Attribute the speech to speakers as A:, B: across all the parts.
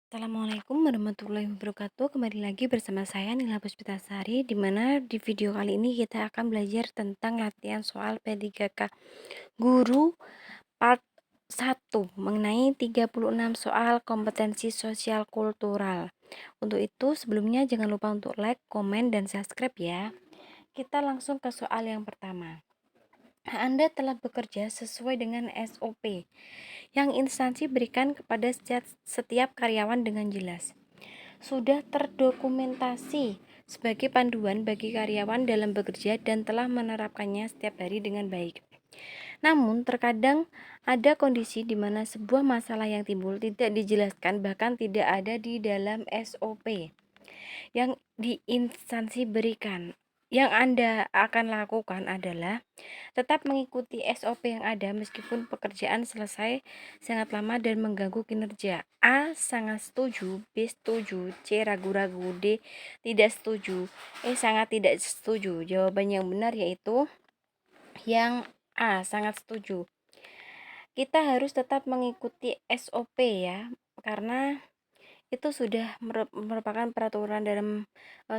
A: Assalamualaikum warahmatullahi wabarakatuh. Kembali lagi bersama saya Nila Puspitasari, di mana di video kali ini kita akan belajar tentang latihan soal P3K Guru part 1 mengenai 36 soal kompetensi sosial kultural. Untuk itu sebelumnya jangan lupa untuk like, komen, dan subscribe ya. Kita langsung ke soal yang pertama. Anda telah bekerja sesuai dengan SOP yang instansi berikan kepada setiap karyawan dengan jelas. Sudah terdokumentasi sebagai panduan bagi karyawan dalam bekerja dan telah menerapkannya setiap hari dengan baik. Namun, terkadang ada kondisi di mana sebuah masalah yang timbul tidak dijelaskan, bahkan tidak ada di dalam SOP yang di instansi berikan. Yang Anda akan lakukan adalah tetap mengikuti SOP yang ada meskipun pekerjaan selesai sangat lama dan mengganggu kinerja. A. Sangat setuju. B. Setuju. C. Ragu-ragu. D. Tidak setuju. E. Sangat tidak setuju. Jawaban yang benar yaitu yang A. Sangat setuju. Kita harus tetap mengikuti SOP ya, karena itu sudah merupakan peraturan dalam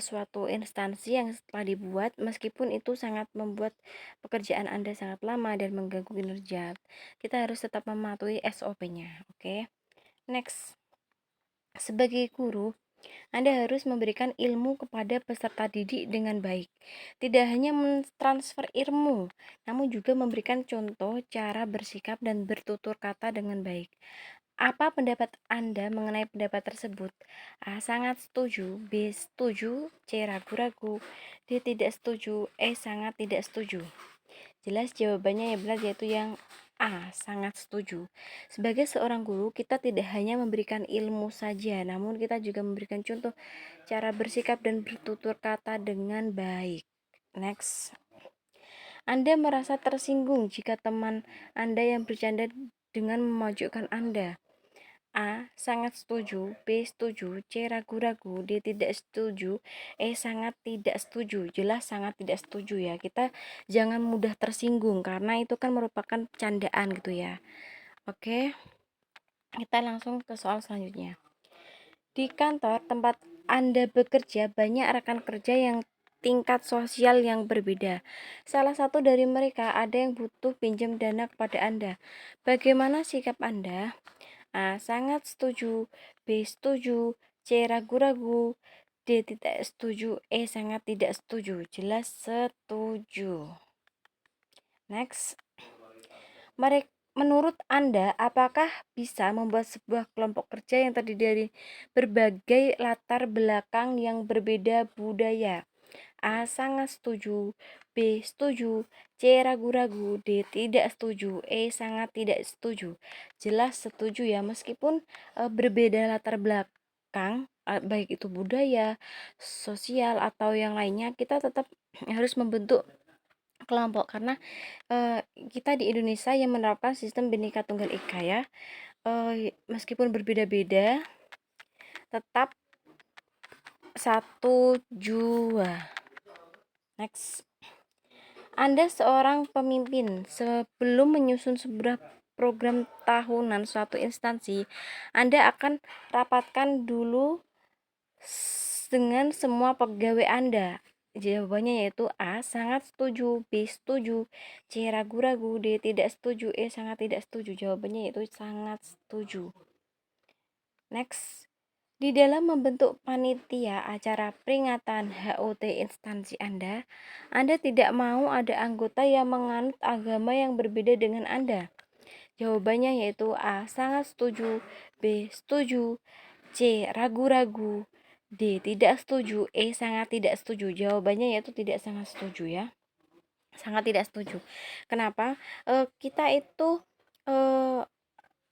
A: suatu instansi yang telah dibuat, meskipun itu sangat membuat pekerjaan Anda sangat lama dan mengganggu kinerja. Kita harus tetap mematuhi SOP-nya. Oke. Next. Sebagai guru, Anda harus memberikan ilmu kepada peserta didik dengan baik. Tidak hanya mentransfer ilmu, namun juga memberikan contoh cara bersikap dan bertutur kata dengan baik. Apa pendapat Anda mengenai pendapat tersebut? A. Sangat setuju. B. Setuju. C. Ragu-ragu. D. Tidak setuju. E. Sangat tidak setuju. Jelas jawabannya yang benar yaitu yang A. Sangat setuju. Sebagai seorang guru, kita tidak hanya memberikan ilmu saja, namun kita juga memberikan contoh cara bersikap dan bertutur kata dengan baik. Next. Anda merasa tersinggung jika teman Anda yang bercanda dengan memojokkan Anda. A. Sangat setuju. B. Setuju. C. Ragu-ragu. D. Tidak setuju. E. Sangat tidak setuju. Jelas sangat tidak setuju ya. Kita jangan mudah tersinggung karena itu kan merupakan candaan gitu ya. Oke, kita langsung ke soal selanjutnya. Di kantor tempat Anda bekerja, banyak rekan kerja yang tingkat sosial yang berbeda. Salah satu dari mereka ada yang butuh pinjam dana kepada Anda. Bagaimana sikap Anda? A. Sangat setuju. B. Setuju. C. Ragu-ragu. D. Tidak setuju. E. Sangat tidak setuju. Jelas setuju. Next. Menurut Anda, apakah bisa membuat sebuah kelompok kerja yang terdiri dari berbagai latar belakang yang berbeda budaya? A. Sangat setuju. B. Setuju. C. Ragu-ragu. D. Tidak setuju. E. Sangat tidak setuju. Jelas setuju ya, meskipun berbeda latar belakang, baik itu budaya, sosial atau yang lainnya, kita tetap harus membentuk kelompok karena kita di Indonesia yang menerapkan sistem Bhinneka Tunggal Ika ya. Meskipun berbeda-beda, tetap satu jua. Next. Anda seorang pemimpin. Sebelum menyusun sebuah program tahunan suatu instansi, Anda akan rapatkan dulu dengan semua pegawai Anda. Jawabannya yaitu A. Sangat setuju. B. Setuju. C. Ragu-ragu. D. Tidak setuju. E. Sangat tidak setuju. Jawabannya yaitu sangat setuju. Next. Di dalam membentuk panitia acara peringatan HUT instansi Anda tidak mau ada anggota yang menganut agama yang berbeda dengan Anda. Jawabannya yaitu A. Sangat setuju. B. Setuju. C. Ragu-ragu. D. Tidak setuju. E. Sangat tidak setuju. Jawabannya yaitu tidak sangat setuju ya. Sangat tidak setuju. Kenapa? Kita itu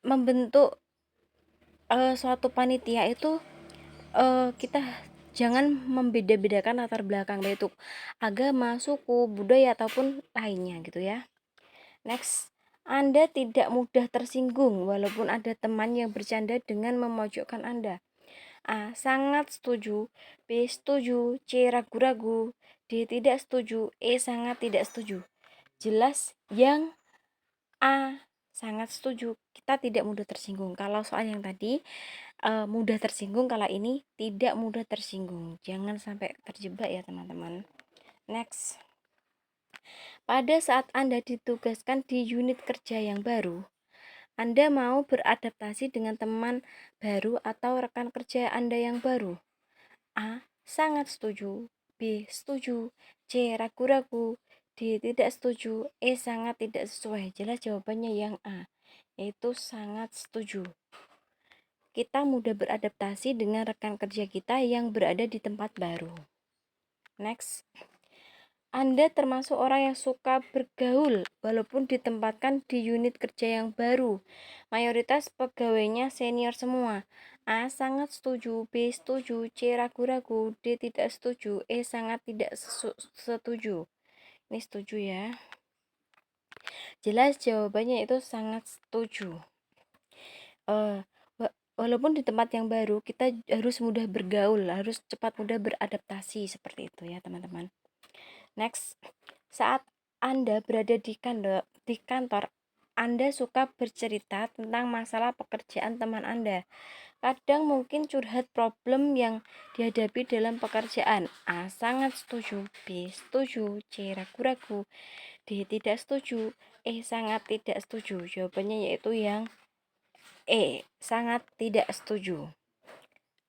A: membentuk suatu panitia itu kita jangan membeda-bedakan latar belakang baik itu agama, suku, budaya ataupun lainnya gitu ya. Next. Anda tidak mudah tersinggung walaupun ada teman yang bercanda dengan memojokkan Anda. A. Sangat setuju. B. Setuju. C. Ragu-ragu. D. Tidak setuju. E. Sangat tidak setuju. Jelas yang A. Sangat setuju. Kita tidak mudah tersinggung. Kalau soal yang tadi mudah tersinggung, kalau ini tidak mudah tersinggung. Jangan sampai terjebak ya teman-teman. Next. Pada saat Anda ditugaskan di unit kerja yang baru, Anda mau beradaptasi dengan teman baru atau rekan kerja Anda yang baru? A. Sangat setuju. B. Setuju. C. Ragu-ragu. D. Tidak setuju. E. Sangat tidak sesuai. Jelas jawabannya yang A, yaitu sangat setuju. Kita mudah beradaptasi dengan rekan kerja kita yang berada di tempat baru. Next. Anda termasuk orang yang suka bergaul walaupun ditempatkan di unit kerja yang baru. Mayoritas pegawainya senior semua. A. Sangat setuju. B. Setuju. C. Ragu-ragu. D. Tidak setuju. E. Sangat tidak setuju. Ini setuju ya. Jelas jawabannya itu sangat setuju. Walaupun di tempat yang baru, kita harus mudah bergaul, harus cepat mudah beradaptasi, seperti itu ya teman-teman. Next. Saat Anda berada di kantor, Anda suka bercerita tentang masalah pekerjaan teman Anda. Kadang mungkin curhat problem yang dihadapi dalam pekerjaan. A. Sangat setuju. B. Setuju. C. Ragu-ragu. D. Tidak setuju. E. Sangat tidak setuju. Jawabannya yaitu yang E. Sangat tidak setuju.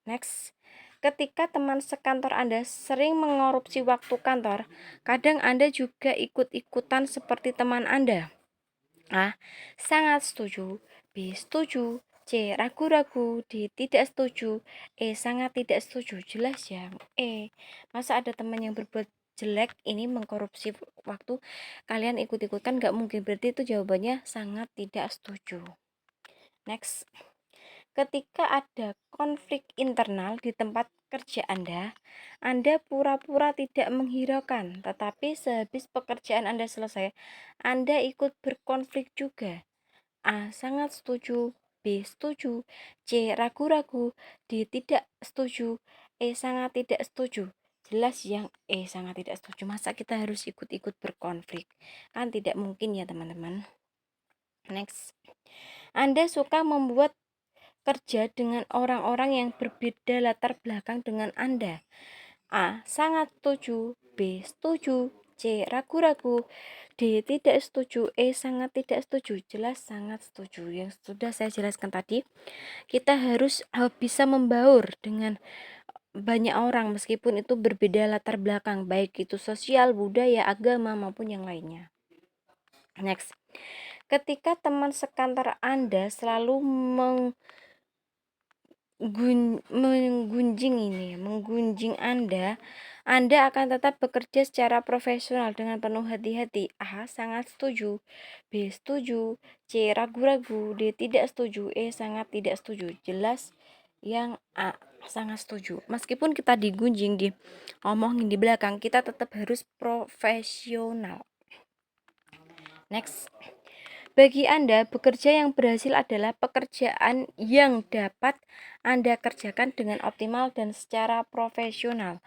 A: Next. Ketika teman sekantor Anda sering mengorupsi waktu kantor, kadang Anda juga ikut-ikutan seperti teman Anda. A. Sangat setuju. B. Setuju. C. Ragu-ragu. D. Tidak setuju. E. Sangat tidak setuju. Jelas ya. E. Masa ada teman yang berbuat jelek ini mengkorupsi waktu, kalian ikut-ikutan? Gak mungkin. Berarti itu jawabannya sangat tidak setuju. Next. Ketika ada konflik internal di tempat kerja Anda pura-pura tidak menghiraukan, tetapi sehabis pekerjaan Anda selesai, Anda ikut berkonflik juga. A. Sangat setuju. B. Setuju. C. Ragu-ragu. D. Tidak setuju. E. Sangat tidak setuju. Jelas yang E. Sangat tidak setuju. Masa kita harus ikut-ikut berkonflik? Kan tidak mungkin ya teman-teman. Next. Anda suka membuat kerja dengan orang-orang yang berbeda latar belakang dengan Anda. A. Sangat setuju. B. Setuju. C. Ragu-ragu. D. Tidak setuju. E. Sangat tidak setuju. Jelas sangat setuju. Yang sudah saya jelaskan tadi, kita harus bisa membaur dengan banyak orang meskipun itu berbeda latar belakang, baik itu sosial, budaya, agama, maupun yang lainnya. Next. Ketika teman sekantor Anda selalu menggunjing Anda akan tetap bekerja secara profesional dengan penuh hati-hati. A. Sangat setuju. B. Setuju. C. Ragu-ragu. D. Tidak setuju. E. Sangat tidak setuju. Jelas yang A. Sangat setuju. Meskipun kita digunjing, diomongin di belakang, kita tetap harus profesional. Next. Bagi Anda, bekerja yang berhasil adalah pekerjaan yang dapat Anda kerjakan dengan optimal dan secara profesional.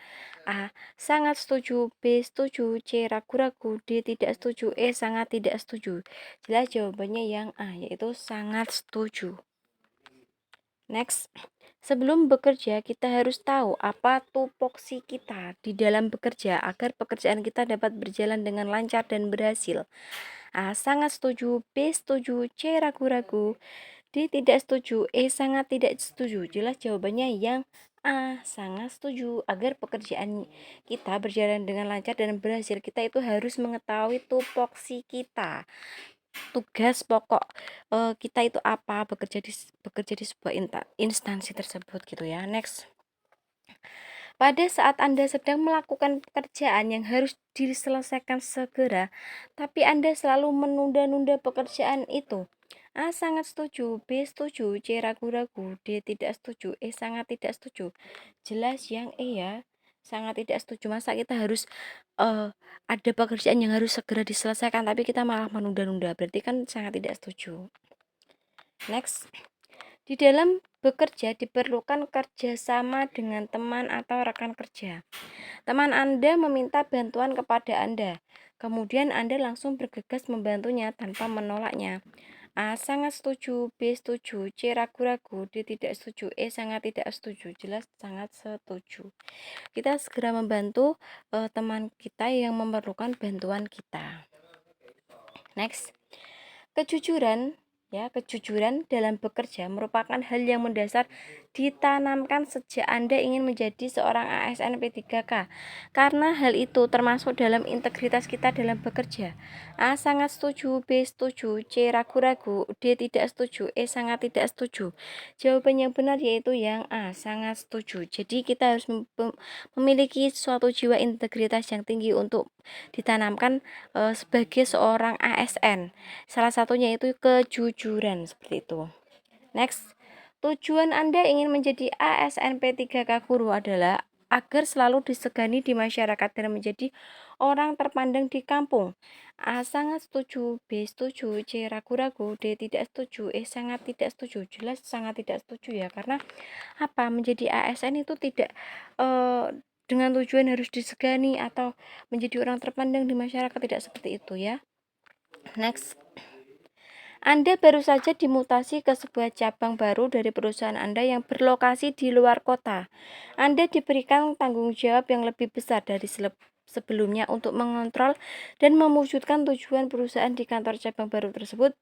A: A. Sangat setuju. B. Setuju. C. Ragu-ragu. D. Tidak setuju. E. Sangat tidak setuju. Jelas jawabannya yang A, yaitu sangat setuju. Next. Sebelum bekerja, kita harus tahu apa tupoksi kita di dalam bekerja agar pekerjaan kita dapat berjalan dengan lancar dan berhasil. A. Sangat setuju. B. Setuju. C. Ragu-ragu. D. Tidak setuju. E. Sangat tidak setuju. Jelas jawabannya yang A. Sangat setuju. Agar pekerjaan kita berjalan dengan lancar dan berhasil, kita itu harus mengetahui tupoksi kita, tugas pokok kita itu apa, bekerja di sebuah instansi tersebut gitu ya. Next. Pada saat Anda sedang melakukan pekerjaan yang harus diselesaikan segera, tapi Anda selalu menunda-nunda pekerjaan itu. A. Sangat setuju. B. Setuju. C. Ragu-ragu. D. Tidak setuju. E. Sangat tidak setuju. Jelas yang E ya. Sangat tidak setuju. Masa kita harus ada pekerjaan yang harus segera diselesaikan, tapi kita malah menunda-nunda. Berarti kan sangat tidak setuju. Next. Di dalam bekerja diperlukan kerjasama dengan teman atau rekan kerja. Teman Anda meminta bantuan kepada Anda, kemudian Anda langsung bergegas membantunya tanpa menolaknya. A. Sangat setuju. B. Setuju. C. Ragu-ragu. D. Tidak setuju. E. Sangat tidak setuju. Jelas sangat setuju. Kita segera membantu teman kita yang memerlukan bantuan kita. Next. Kejujuran, ya, kejujuran dalam bekerja merupakan hal yang mendasar ditanamkan sejak Anda ingin menjadi seorang ASN P3K. Karena hal itu termasuk dalam integritas kita dalam bekerja. A. Sangat setuju. B. Setuju. C. Ragu-ragu. D. Tidak setuju. E. Sangat tidak setuju. Jawaban yang benar yaitu yang A. Sangat setuju. Jadi kita harus memiliki suatu jiwa integritas yang tinggi untuk ditanamkan sebagai seorang ASN. Salah satunya itu kejujuran, seperti itu. Next, tujuan Anda ingin menjadi ASN P3K Guru adalah agar selalu disegani di masyarakat dan menjadi orang terpandang di kampung. A. Sangat setuju. B. Setuju. C. Ragu-ragu. D. Tidak setuju. E. Sangat tidak setuju. Jelas sangat tidak setuju ya, karena apa? Menjadi ASN itu tidak dengan tujuan harus disegani atau menjadi orang terpandang di masyarakat, tidak seperti itu ya. Next. Anda baru saja dimutasi ke sebuah cabang baru dari perusahaan Anda yang berlokasi di luar kota. Anda diberikan tanggung jawab yang lebih besar dari sebelumnya untuk mengontrol dan mewujudkan tujuan perusahaan di kantor cabang baru tersebut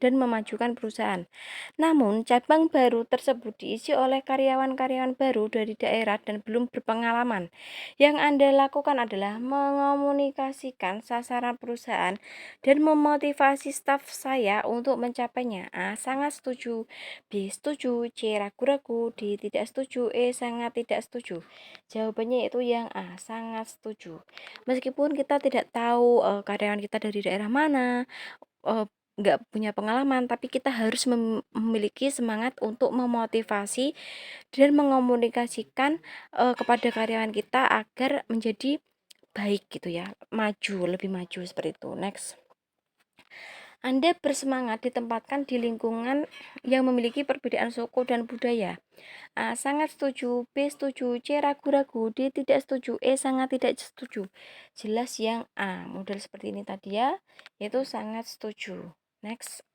A: dan memajukan perusahaan. Namun, cabang baru tersebut diisi oleh karyawan-karyawan baru dari daerah dan belum berpengalaman. Yang Anda lakukan adalah mengomunikasikan sasaran perusahaan dan memotivasi staf saya untuk mencapainya. A. Sangat setuju. B. Setuju. C. Ragu-ragu. D. Tidak setuju. E. Sangat tidak setuju. Jawabannya itu yang A. Sangat setuju. Meskipun kita tidak tahu karyawan kita dari daerah mana, nggak punya pengalaman, tapi kita harus memiliki semangat untuk memotivasi dan mengomunikasikan kepada karyawan kita agar menjadi baik gitu ya, lebih maju seperti itu. Next. Anda bersemangat ditempatkan di lingkungan yang memiliki perbedaan suku dan budaya. A. Sangat setuju. B. Setuju. C. Ragu-ragu. D. Tidak setuju. E. Sangat tidak setuju. Jelas yang A. Model seperti ini tadi ya, yaitu sangat setuju. Next.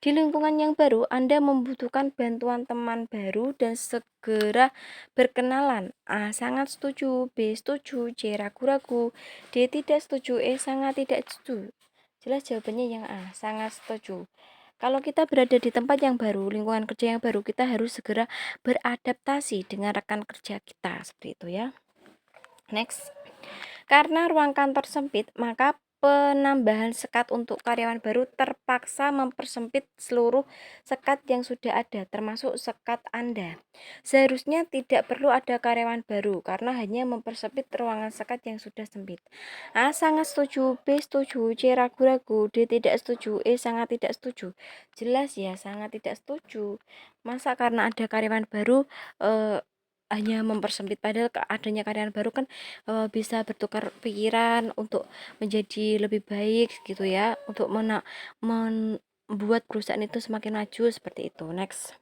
A: Di lingkungan yang baru, Anda membutuhkan bantuan teman baru dan segera berkenalan. A. Sangat setuju. B. Setuju. C. Ragu-ragu. D. Tidak setuju. E. Sangat tidak setuju. Jelas jawabannya yang A. Sangat setuju. Kalau kita berada di tempat yang baru, lingkungan kerja yang baru, kita harus segera beradaptasi dengan rekan kerja kita. Seperti itu ya. Next. Karena ruang kantor sempit, maka penambahan sekat untuk karyawan baru terpaksa mempersempit seluruh sekat yang sudah ada, termasuk sekat Anda. Seharusnya tidak perlu ada karyawan baru, karena hanya mempersempit ruangan sekat yang sudah sempit. A. Sangat setuju. B. Setuju. C. Ragu-ragu. D. Tidak setuju. E. Sangat tidak setuju. Jelas ya, sangat tidak setuju. Masa karena ada karyawan baru hanya mempersempit, padahal adanya karyawan baru kan bisa bertukar pikiran untuk menjadi lebih baik gitu ya, untuk membuat perusahaan itu semakin maju, seperti itu. Next.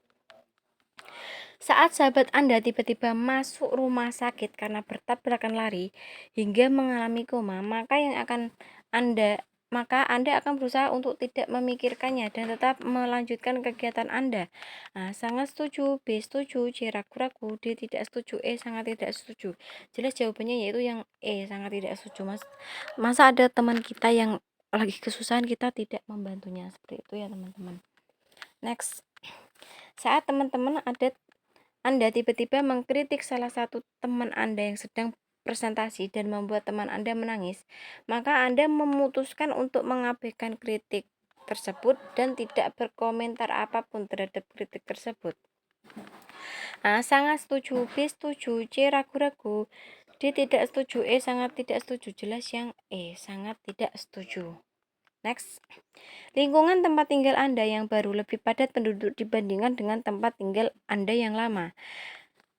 A: Saat sahabat Anda tiba-tiba masuk rumah sakit karena bertabrakan lari hingga mengalami koma, maka Anda akan berusaha untuk tidak memikirkannya dan tetap melanjutkan kegiatan Anda. Nah, sangat setuju. B. Setuju. C. Ragu-ragu. D. Tidak setuju. E. Sangat tidak setuju. Jelas jawabannya yaitu yang E. Sangat tidak setuju. Masa ada teman kita yang lagi kesusahan kita tidak membantunya, seperti itu ya teman-teman. Next. Saat teman-teman Anda tiba-tiba mengkritik salah satu teman Anda yang sedang presentasi dan membuat teman Anda menangis, maka Anda memutuskan untuk mengabaikan kritik tersebut dan tidak berkomentar apapun terhadap kritik tersebut. A. Sangat setuju. B. Setuju. C. Ragu-ragu. D. Tidak setuju. E. Sangat tidak setuju. Jelas yang E. Sangat tidak setuju. Next. Lingkungan tempat tinggal Anda yang baru lebih padat penduduk dibandingkan dengan tempat tinggal Anda yang lama.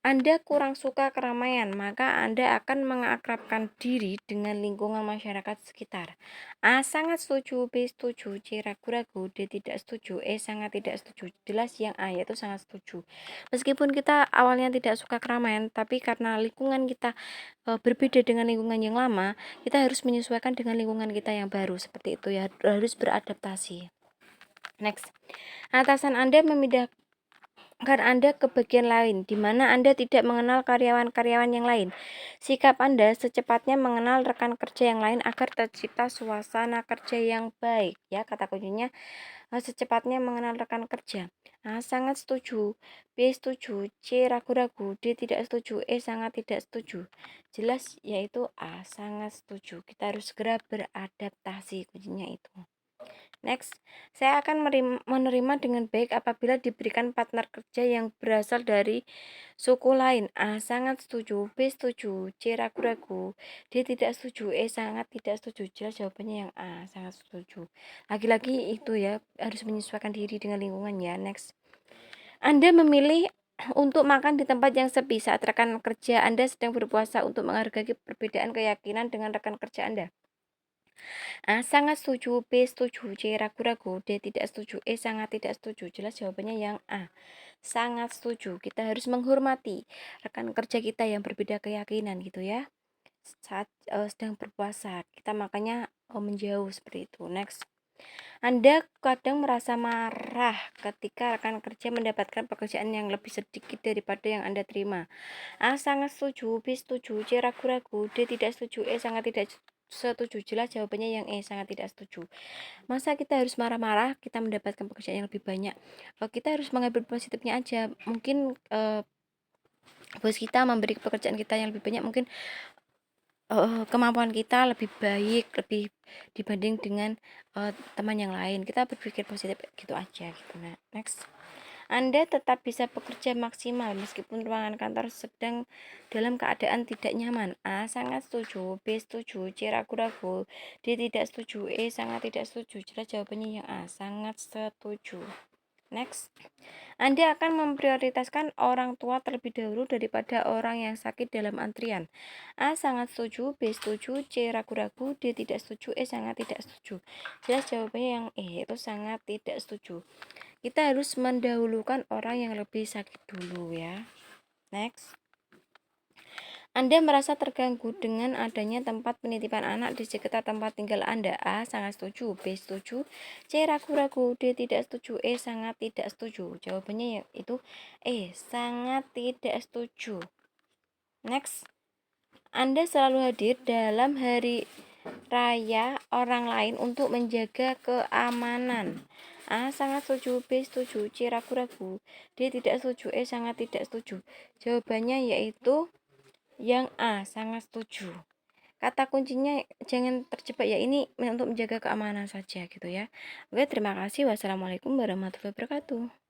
A: Anda kurang suka keramaian, maka Anda akan mengakrabkan diri dengan lingkungan masyarakat sekitar. A. Sangat setuju. B. Setuju. C. Ragu-ragu. D. Tidak setuju. E. Sangat tidak setuju. Jelas yang A, yaitu sangat setuju. Meskipun kita awalnya tidak suka keramaian, tapi karena lingkungan kita berbeda dengan lingkungan yang lama, kita harus menyesuaikan dengan lingkungan kita yang baru, seperti itu ya, harus beradaptasi. Next, atasan Anda memindahkan Anda ke bagian lain, di mana Anda tidak mengenal karyawan-karyawan yang lain. Sikap Anda secepatnya mengenal rekan kerja yang lain agar tercipta suasana kerja yang baik. Ya, kata kuncinya secepatnya mengenal rekan kerja. A. Sangat setuju. B. Setuju. C. Ragu-ragu. D. Tidak setuju. E. Sangat tidak setuju. Jelas yaitu A. Sangat setuju. Kita harus segera beradaptasi. Kuncinya itu. Next, saya akan menerima dengan baik apabila diberikan partner kerja yang berasal dari suku lain. A. Sangat setuju. B. Setuju. C. Ragu-ragu. D. Tidak setuju. E. Sangat tidak setuju. Jelas jawabannya yang A. Sangat setuju. Lagi-lagi itu ya, harus menyesuaikan diri dengan lingkungan ya. Next, Anda memilih untuk makan di tempat yang sepi saat rekan kerja Anda sedang berpuasa untuk menghargai perbedaan keyakinan dengan rekan kerja Anda. A. Sangat setuju. B. Setuju. C. Ragu-ragu. D. Tidak setuju. E. Sangat tidak setuju. Jelas jawabannya yang A. Sangat setuju. Kita harus menghormati rekan kerja kita yang berbeda keyakinan gitu ya. Saat sedang berpuasa, kita makanya menjauh seperti itu. Next, Anda kadang merasa marah ketika rekan kerja mendapatkan pekerjaan yang lebih sedikit daripada yang Anda terima. A. Sangat setuju. B. Setuju. C. Ragu-ragu. D. Tidak setuju. E. Sangat tidak setuju. Jelas jawabannya yang E. Sangat tidak setuju. Masa kita harus marah-marah kita mendapatkan pekerjaan yang lebih banyak? Kita harus mengambil positifnya aja. Mungkin bos kita memberi pekerjaan kita yang lebih banyak, mungkin kemampuan kita lebih baik, lebih dibanding dengan teman yang lain. Kita berpikir positif gitu aja gitu. Nah, next, Anda tetap bisa bekerja maksimal meskipun ruangan kantor sedang dalam keadaan tidak nyaman. A. Sangat setuju. B. Setuju. C. Ragu-ragu. D. Tidak setuju. E. Sangat tidak setuju. Jelas jawabannya yang A. Sangat setuju. Next, Anda akan memprioritaskan orang tua terlebih dahulu daripada orang yang sakit dalam antrian. A. Sangat setuju. B. Setuju. C. Ragu-ragu. D. Tidak setuju. E. Sangat tidak setuju. Jelas jawabannya yang E, itu sangat tidak setuju. Kita harus mendahulukan orang yang lebih sakit dulu ya. Next, Anda merasa terganggu dengan adanya tempat penitipan anak di sekitar tempat tinggal Anda. A. Sangat setuju. B. Setuju. C. Ragu-ragu. D. Tidak setuju. E. Sangat tidak setuju. Jawabannya yaitu E. Sangat tidak setuju. Next, Anda selalu hadir dalam hari raya orang lain untuk menjaga keamanan. A. Sangat setuju. B. Setuju. C. Ragu-ragu. D. Tidak setuju. E. Sangat tidak setuju. Jawabannya yaitu yang A. Sangat setuju. Kata kuncinya jangan terjebak ya, ini untuk menjaga keamanan saja gitu ya. Oke, terima kasih. Wassalamualaikum warahmatullahi wabarakatuh.